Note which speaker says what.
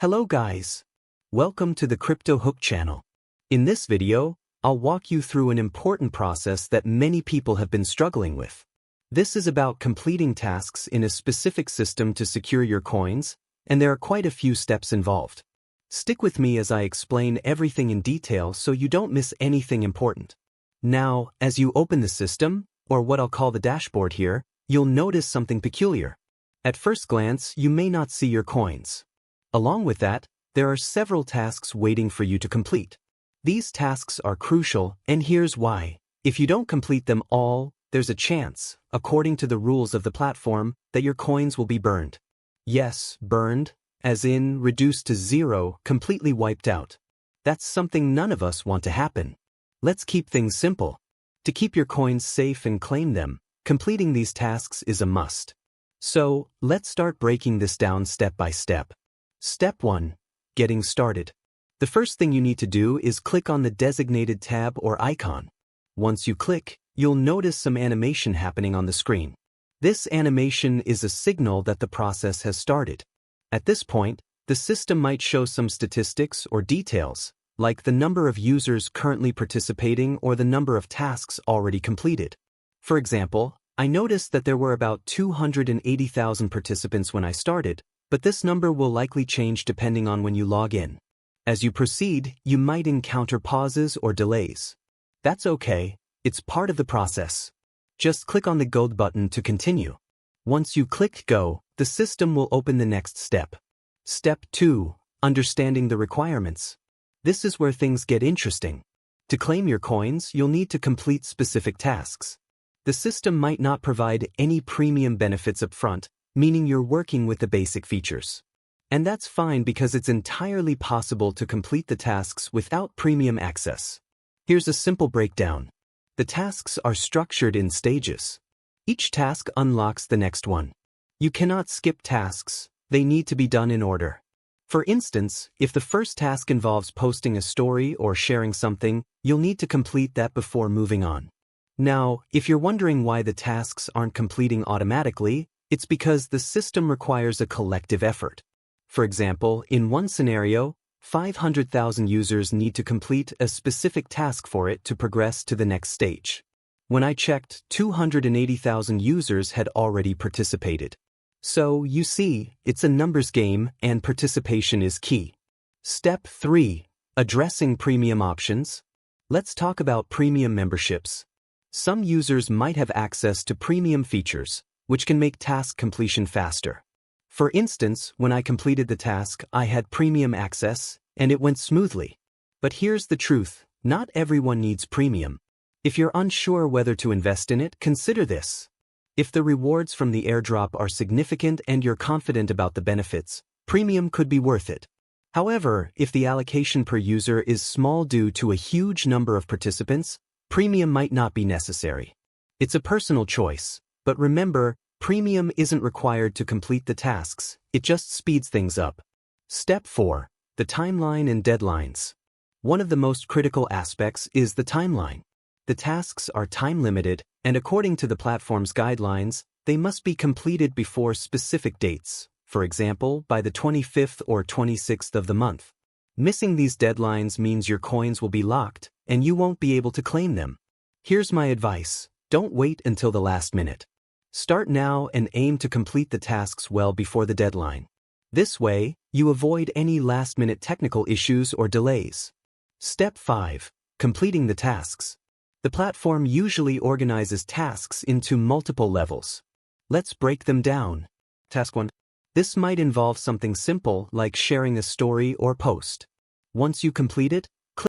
Speaker 1: Hello guys! Welcome to the Crypto Hook channel. In this video, I'll walk you through an important process that many people have been struggling with. This is about completing tasks in a specific system to secure your coins, and there are quite a few steps involved. Stick with me as I explain everything in detail so you don't miss anything important. Now, as you open the system, or what I'll call the dashboard here, you'll notice something peculiar. At first glance, you may not see your coins. Along with that, there are several tasks waiting for you to complete. These tasks are crucial, and here's why. If you don't complete them all, there's a chance, according to the rules of the platform, that your coins will be burned. Yes, burned, as in reduced to zero, completely wiped out. That's something none of us want to happen. Let's keep things simple. To keep your coins safe and claim them, completing these tasks is a must. So, let's start breaking this down step by step. Step 1. Getting started. The first thing you need to do is click on the designated tab or icon. Once you click, you'll notice some animation happening on the screen. This animation is a signal that the process has started. At this point, the system might show some statistics or details, like the number of users currently participating or the number of tasks already completed. For example, I noticed that there were about 280,000 participants when I started, but this number will likely change depending on when you log in. As you proceed, you might encounter pauses or delays. That's okay, it's part of the process. Just click on the Go button to continue. Once you click Go, the system will open the next step. Step 2. Understanding the requirements. This is where things get interesting. To claim your coins, you'll need to complete specific tasks. The system might not provide any premium benefits up front, meaning you're working with the basic features. And that's fine because it's entirely possible to complete the tasks without premium access. Here's a simple breakdown. The tasks are structured in stages. Each task unlocks the next one. You cannot skip tasks, they need to be done in order. For instance, if the first task involves posting a story or sharing something, you'll need to complete that before moving on. Now, if you're wondering why the tasks aren't completing automatically, it's because the system requires a collective effort. For example, in one scenario, 500,000 users need to complete a specific task for it to progress to the next stage. When I checked, 280,000 users had already participated. So, you see, it's a numbers game and participation is key. Step 3. Addressing premium options. Let's talk about premium memberships. Some users might have access to premium features, which can make task completion faster. For instance, when I completed the task, I had premium access, and it went smoothly. But here's the truth, not everyone needs premium. If you're unsure whether to invest in it, consider this. If the rewards from the airdrop are significant and you're confident about the benefits, premium could be worth it. However, if the allocation per user is small due to a huge number of participants, premium might not be necessary. It's a personal choice. But remember, premium isn't required to complete the tasks, it just speeds things up. Step 4. The timeline and deadlines. One of the most critical aspects is the timeline. The tasks are time-limited, and according to the platform's guidelines, they must be completed before specific dates, for example, by the 25th or 26th of the month. Missing these deadlines means your coins will be locked, and you won't be able to claim them. Here's my advice. Don't wait until the last minute. Start now and aim to complete the tasks well before the deadline. This way, you avoid any last-minute technical issues or delays. Step 5. Completing the tasks. The platform usually organizes tasks into multiple levels. Let's break them down. Task 1. This might involve something simple like sharing a story or post. Once you complete it,